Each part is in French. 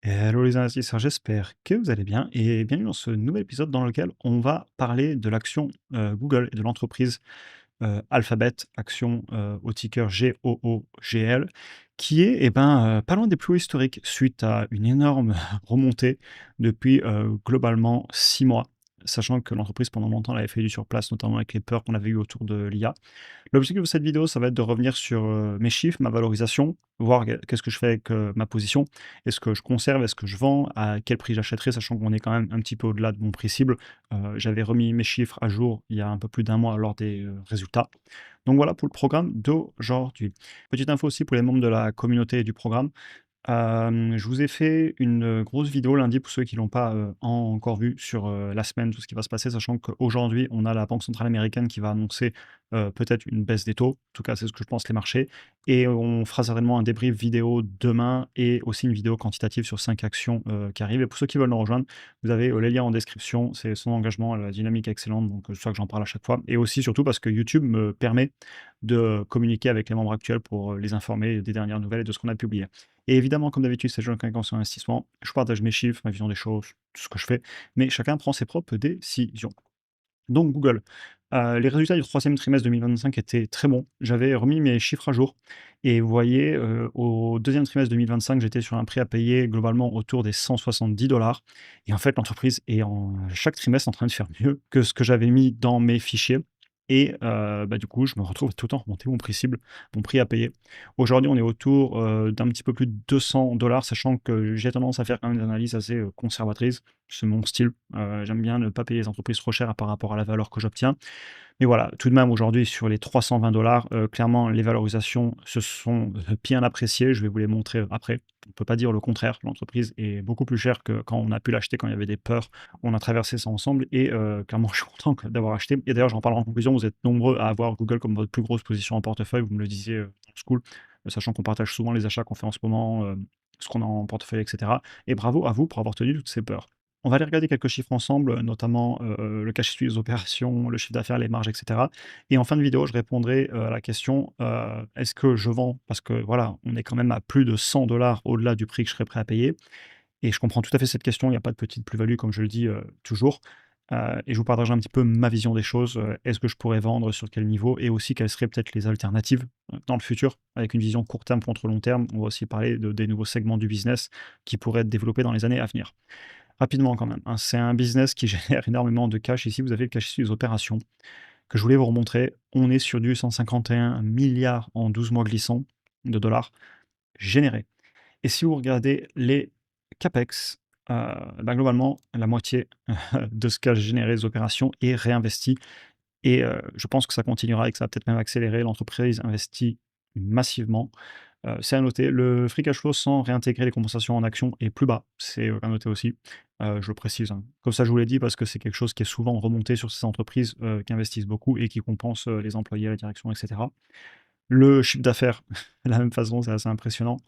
Hello les investisseurs, j'espère que vous allez bien et bienvenue dans ce nouvel épisode dans lequel on va parler de l'action Google et de l'entreprise Alphabet, action au ticker GOOGL, qui est pas loin des plus hauts historiques suite à une énorme remontée depuis globalement 6 mois, sachant que l'entreprise pendant longtemps elle avait fait du surplace, notamment avec les peurs qu'on avait eues autour de l'IA. L'objectif de cette vidéo, ça va être de revenir sur, mes chiffres, ma valorisation, voir qu'est-ce que je fais avec, ma position. Est-ce que je conserve? Est-ce que je vends? À quel prix j'achèterai? Sachant qu'on est quand même un petit peu au-delà de mon prix cible. J'avais remis mes chiffres à jour il y a un peu plus d'un mois lors des, résultats. Donc voilà pour le programme d'aujourd'hui. Petite info aussi pour les membres de la communauté du programme. Je vous ai fait une grosse vidéo lundi pour ceux qui l'ont pas, encore vue sur, la semaine, tout ce qui va se passer, sachant qu'aujourd'hui, on a la banque centrale américaine qui va annoncer, peut-être une baisse des taux. En tout cas, c'est ce que je pense les marchés et on fera certainement un débrief vidéo demain et aussi une vidéo quantitative sur 5 actions, qui arrivent et pour ceux qui veulent nous rejoindre, vous avez, les liens en description. C'est son engagement, la dynamique est excellente, donc c'est pour ça que j'en parle à chaque fois et aussi surtout parce que YouTube me permet de communiquer avec les membres actuels pour, les informer des dernières nouvelles et de ce qu'on a publié. Et évidemment, comme d'habitude, c'est Jean Quincan sur l'investissement. Je partage mes chiffres, ma vision des choses, tout ce que je fais, mais chacun prend ses propres décisions. Donc Google, les résultats du troisième trimestre 2025 étaient très bons. J'avais remis mes chiffres à jour et vous voyez, au deuxième trimestre 2025, j'étais sur un prix à payer globalement autour des 170 et en fait, l'entreprise est chaque trimestre en train de faire mieux que ce que j'avais mis dans mes fichiers et du coup, je me retrouve tout le temps à remonter mon prix cible, mon prix à payer. Aujourd'hui, on est autour, d'un petit peu plus de 200 sachant que j'ai tendance à faire quand même des analyses assez, conservatrices. C'est mon style, j'aime bien ne pas payer les entreprises trop chères par rapport à la valeur que j'obtiens. Mais voilà, tout de même aujourd'hui sur les 320 clairement les valorisations se sont, bien appréciées. Je vais vous les montrer après. On ne peut pas dire le contraire. L'entreprise est beaucoup plus chère que quand on a pu l'acheter, quand il y avait des peurs. On a traversé ça ensemble et clairement je suis content d'avoir acheté et d'ailleurs j'en parlerai en conclusion. Vous êtes nombreux à avoir Google comme votre plus grosse position en portefeuille. Vous me le disiez, en school, sachant qu'on partage souvent les achats qu'on fait en ce moment, ce qu'on a en portefeuille et cetera et bravo à vous pour avoir tenu toutes ces peurs. On va aller regarder quelques chiffres ensemble, notamment, le cash flow des opérations, le chiffre d'affaires, les marges et cetera et en fin de vidéo, je répondrai, à la question, est-ce que je vends? Parce que voilà, on est quand même à plus de 100 au-delà du prix que je serais prêt à payer et je comprends tout à fait cette question. Il n'y a pas de petite plus-value comme je le dis, toujours, et je vous partagerai un petit peu ma vision des choses. Est-ce que je pourrais vendre? Sur quel niveau? Et aussi quelles seraient peut-être les alternatives, dans le futur? Avec une vision court terme contre long terme. On va aussi parler des nouveaux segments du business qui pourraient être développés dans les années à venir. Rapidement quand même, hein, c'est un business qui génère énormément de cash. Ici, vous avez le cash issu des opérations que je voulais vous remontrer. On est sur du 151 milliards en 12 mois glissants de dollars générés. Et si vous regardez les CAPEX, globalement, la moitié de ce qu'a généré les opérations est réinvesti et je pense que ça continuera et que ça va peut-être même accélérer. L'entreprise investit massivement. C'est à noter, le free cash flow sans réintégrer les compensations en actions est plus bas. C'est, à noter aussi, je le précise, hein. Comme ça, je vous l'ai dit parce que c'est quelque chose qui est souvent remonté sur ces entreprises, qui investissent beaucoup et qui compensent, les employés, la direction et cetera. Le chiffre d'affaires, de la même façon, c'est assez impressionnant.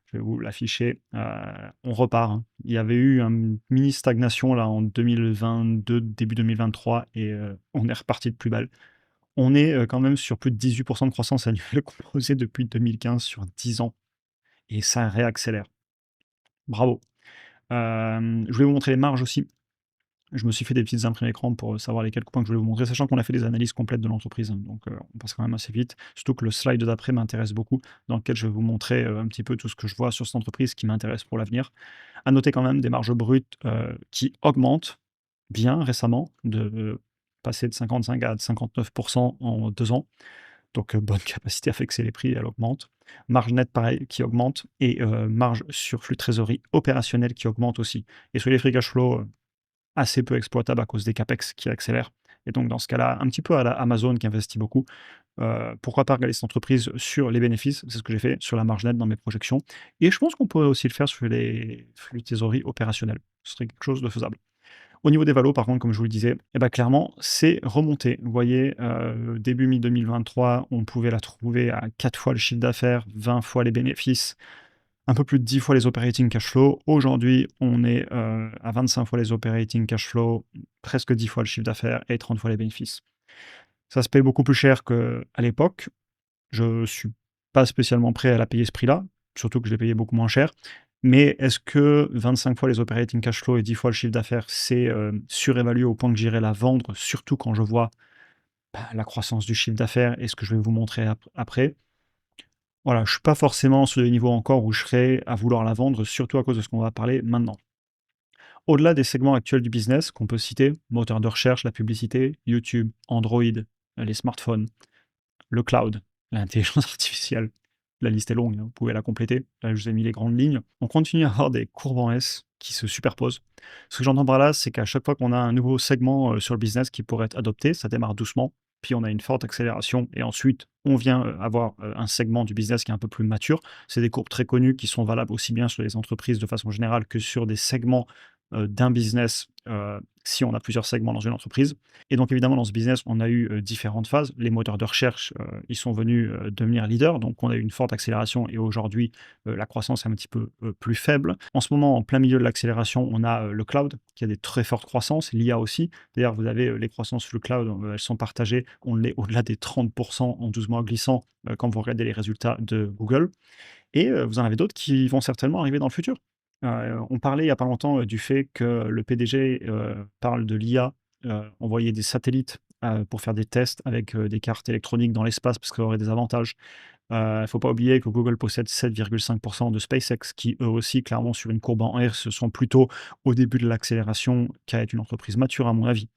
Je vais vous l'afficher, on repart, hein. Il y avait eu une mini stagnation là en 2022, début 2023 et on est reparti de plus belle. On est, quand même sur plus de 18 de croissance annuelle composée depuis 2015 sur 10 ans et ça réaccélère. Bravo. Je voulais vous montrer les marges aussi. Je me suis fait des petites imprimes écran pour, savoir les quelques points que je voulais vous montrer, sachant qu'on a fait des analyses complètes de l'entreprise, hein, donc on passe quand même assez vite. Surtout que le slide d'après m'intéresse beaucoup, dans lequel je vais vous montrer, un petit peu tout ce que je vois sur cette entreprise qui m'intéresse pour l'avenir. À noter quand même des marges brutes, qui augmentent bien récemment, de passer de 55 à 59 en 2 ans. Donc, bonne capacité à fixer les prix, elle augmente. Marge nette, pareil, qui augmente et marge sur flux de trésorerie opérationnel qui augmente aussi. Et sur les free cash flow, assez peu exploitable à cause des CAPEX qui accélèrent et donc dans ce cas-là, un petit peu à la Amazon qui investit beaucoup, pourquoi pas regarder cette entreprise sur les bénéfices? C'est ce que j'ai fait sur la marge nette dans mes projections et je pense qu'on pourrait aussi le faire sur les flux de trésorerie opérationnels. Ce serait quelque chose de faisable. Au niveau des valos, par contre, comme je vous le disais, clairement, c'est remonté. Vous voyez, début mi-2023, on pouvait la trouver à 4 fois le chiffre d'affaires, 20 fois les bénéfices, un peu plus de 10 fois les operating cash flow. Aujourd'hui, on est, à 25 fois les operating cash flow, presque 10 fois le chiffre d'affaires et 30 fois les bénéfices. Ça se paye beaucoup plus cher qu'à l'époque. Je suis pas spécialement prêt à la payer ce prix-là, surtout que je l'ai payé beaucoup moins cher. Mais est-ce que 25 fois les operating cash flow et 10 fois le chiffre d'affaires, c'est, surévalué au point que j'irai la vendre, surtout quand je vois, bah, la croissance du chiffre d'affaires et ce que je vais vous montrer après? Voilà, je suis pas forcément sur le niveau encore où je serai à vouloir la vendre, surtout à cause de ce qu'on va parler maintenant. Au-delà des segments actuels du business qu'on peut citer, moteur de recherche, la publicité, YouTube, Android, les smartphones, le cloud, l'intelligence artificielle, la liste est longue, hein, vous pouvez la compléter. Là, je vous ai mis les grandes lignes. On continue à avoir des courbes en S qui se superposent. Ce que j'entends par là, c'est qu'à chaque fois qu'on a un nouveau segment sur le business qui pourrait être adopté, ça démarre doucement, puis on a une forte accélération, et ensuite on vient avoir un segment du business qui est un peu plus mature. C'est des courbes très connues qui sont valables aussi bien sur les entreprises de façon générale que sur des segments d'un business si on a plusieurs segments dans une entreprise. Et donc évidemment, dans ce business, on a eu différentes phases. Les moteurs de recherche, ils sont venus devenir leaders, donc on a eu une forte accélération et aujourd'hui, la croissance est un petit peu plus faible. En ce moment, en plein milieu de l'accélération, on a le cloud qui a des très fortes croissances, l'IA aussi. D'ailleurs, vous avez les croissances sur le cloud, elles sont partagées. On est au-delà des 30% en 12 mois glissants quand vous regardez les résultats de Google. Et vous en avez d'autres qui vont certainement arriver dans le futur. On parlait il y a pas longtemps, du fait que le PDG, parle de l'IA, envoyer des satellites, pour faire des tests avec, des cartes électroniques dans l'espace parce que ça aurait des avantages. Il ne faut pas oublier que Google possède 7,5% de SpaceX qui, eux aussi, clairement sur une courbe en R, se sont plutôt au début de l'accélération qu'à être une entreprise mature à mon avis.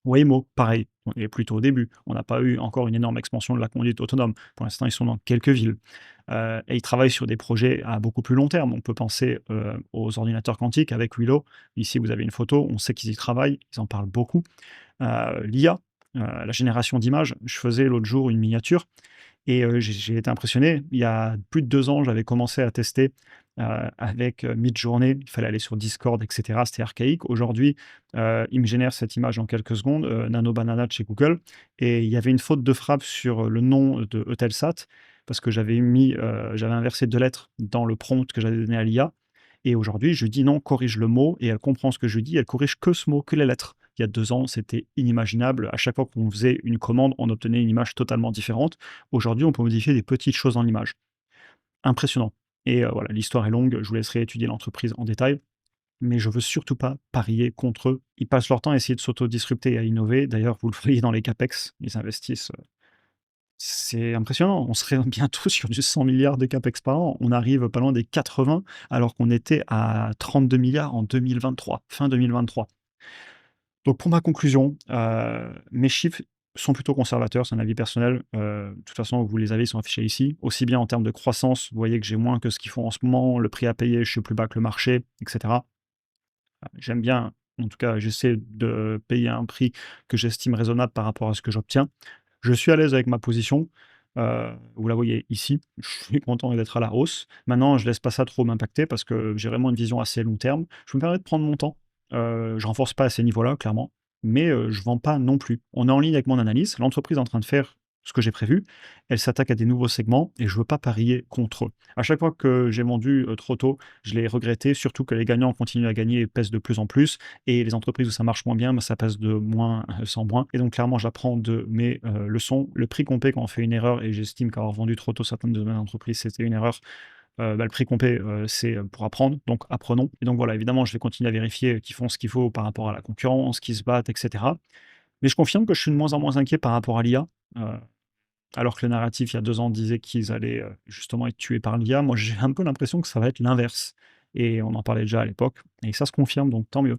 Waymo, pareil, on est plutôt au début. On n'a pas eu encore une énorme expansion de la conduite autonome. Pour l'instant, ils sont dans quelques villes. Et ils travaillent sur des projets à beaucoup plus long terme. On peut penser aux ordinateurs quantiques avec Willow. Ici, vous avez une photo, on sait qu'ils y travaillent, ils en parlent beaucoup. L'IA, la génération d'images, je faisais l'autre jour une miniature et j'ai été impressionné. Il y a plus de 2 ans, j'avais commencé à tester, avec, Midjourney. Il fallait aller sur Discord et cetera, c'était archaïque. Aujourd'hui, il me génère cette image en quelques secondes, Nano Banana de chez Google, et il y avait une faute de frappe sur le nom de Eutelsat parce que j'avais inversé 2 lettres dans le prompt que j'avais donné à l'IA, et aujourd'hui, je lui dis: «Non, corrige le mot», et elle comprend ce que je lui dis, elle corrige que ce mot, que les lettres. Il y a 2 ans, c'était inimaginable. À chaque fois qu'on faisait une commande, on obtenait une image totalement différente. Aujourd'hui, on peut modifier des petites choses dans l'image. Impressionnant. Et voilà, l'histoire est longue, je vous laisserai étudier l'entreprise en détail, mais je veux surtout pas parier contre eux. Ils passent leur temps à essayer de s'auto-disrupter et à innover. D'ailleurs, vous le voyez dans les CAPEX, ils investissent, c'est impressionnant. On serait bientôt sur du 100 milliards de CAPEX par an. On arrive pas loin des 80 alors qu'on était à 32 milliards en 2023, fin 2023. Donc pour ma conclusion, mes chiffres sont plutôt conservateurs, c'est un avis personnel. De toute façon, vous les avez, ils sont affichés ici. Aussi bien en termes de croissance, vous voyez que j'ai moins que ce qu'ils font en ce moment, le prix à payer, je suis plus bas que le marché, et cetera. J'aime bien, en tout cas, j'essaie de payer un prix que j'estime raisonnable par rapport à ce que j'obtiens. Je suis à l'aise avec ma position, vous la voyez ici. Je suis content d'être à la hausse. Maintenant, je laisse pas ça trop m'impacter parce que j'ai vraiment une vision assez long terme. Je me permets de prendre mon temps. Je renforce pas à ces niveaux-là, clairement, mais je vends pas non plus. On est en ligne avec mon analyse. L'entreprise est en train de faire ce que j'ai prévu. Elle s'attaque à des nouveaux segments et je veux pas parier contre eux. À chaque fois que j'ai vendu, trop tôt, je l'ai regretté, surtout que les gagnants continuent à gagner et pèsent de plus en plus, et les entreprises où ça marche moins bien, bah, ça pèse de moins en moins, et donc clairement j'apprends de mes, leçons. Le prix qu'on paie quand on fait une erreur, et j'estime qu'avoir vendu trop tôt certaines de mes entreprises, c'était une erreur, bah, le prix qu'on paie, c'est, pour apprendre, donc apprenons. Et donc voilà, évidemment, je vais continuer à vérifier qu'ils font ce qu'il faut par rapport à la concurrence, qu'ils se battent et cetera. Mais je confirme que je suis de moins en moins inquiet par rapport à l'IA, alors que le narratif, il y a 2 ans, disait qu'ils allaient, justement être tués par l'IA. Moi, j'ai un peu l'impression que ça va être l'inverse, et on en parlait déjà à l'époque et ça se confirme, donc tant mieux.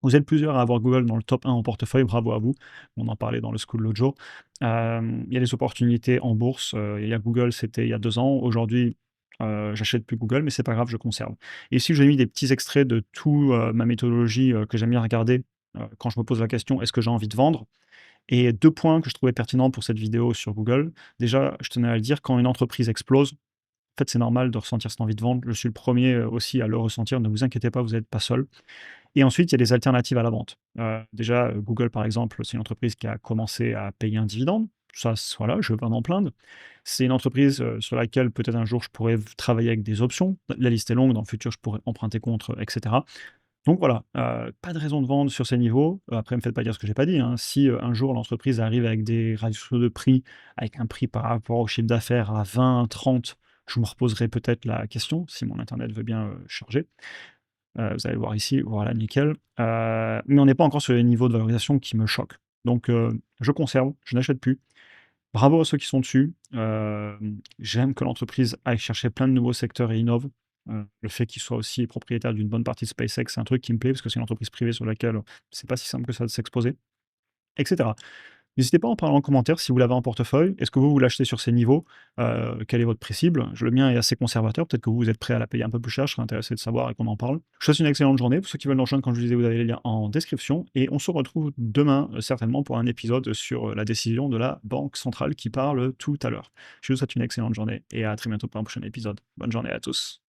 Vous êtes plusieurs à avoir Google dans le top 1 en portefeuille, bravo à vous. On en parlait dans le school l'autre jour. Il y a des opportunités en bourse, il y a Google, c'était il y a 2 ans. Aujourd'hui, j'achète plus Google, mais c'est pas grave, je conserve. Et ici, j'ai mis des petits extraits de tout, ma méthodologie, que j'aime bien regarder, quand je me pose la question: «Est-ce que j'ai envie de vendre?» Et 2 points que je trouvais pertinents pour cette vidéo sur Google. Déjà, je tenais à le dire, quand une entreprise explose, en fait, c'est normal de ressentir cette envie de vendre. Je suis le premier aussi à le ressentir, ne vous inquiétez pas, vous n'êtes pas seul. Et ensuite, il y a des alternatives à la vente. Déjà, Google, par exemple, c'est une entreprise qui a commencé à payer un dividende. Ça, voilà, je ne veux pas m'en plaindre. C'est une entreprise, sur laquelle peut-être un jour je pourrais travailler avec des options. La liste est longue, dans le futur, je pourrais emprunter contre, et cetera. Donc voilà, pas de raison de vendre sur ces niveaux. Après, me faites pas dire ce que j'ai pas dit, hein. Si, un jour l'entreprise arrive avec des ratios de prix, avec un prix par rapport au chiffre d'affaires à 20, 30, Je me reposerai peut-être la question si mon internet veut bien, charger. Vous allez voir ici, voilà nickel. Mais on n'est pas encore sur les niveaux de valorisation qui me choquent. Donc je conserve, je n'achète plus. Bravo à ceux qui sont dessus. J'aime que l'entreprise aille chercher plein de nouveaux secteurs et innove. Le fait qu'ils soient aussi propriétaires d'une bonne partie de SpaceX, c'est un truc qui me plaît parce que c'est une entreprise privée sur laquelle c'est pas si simple que ça de s'exposer, et cetera. N'hésitez pas à en parler en commentaire si vous l'avez en portefeuille. Est-ce que vous l'achetez sur ces niveaux? Quel est votre prix cible? Le mien est assez conservateur, peut-être que vous êtes prêt à la payer un peu plus cher, je serais intéressé de savoir et qu'on en parle. Je vous souhaite une excellente journée. Pour ceux qui veulent nous rejoindre, comme je vous disais, vous avez les liens en description et on se retrouve demain, certainement pour un épisode sur, la décision de la banque centrale qui parle tout à l'heure. Je vous souhaite une excellente journée et à très bientôt pour un prochain épisode. Bonne journée à tous.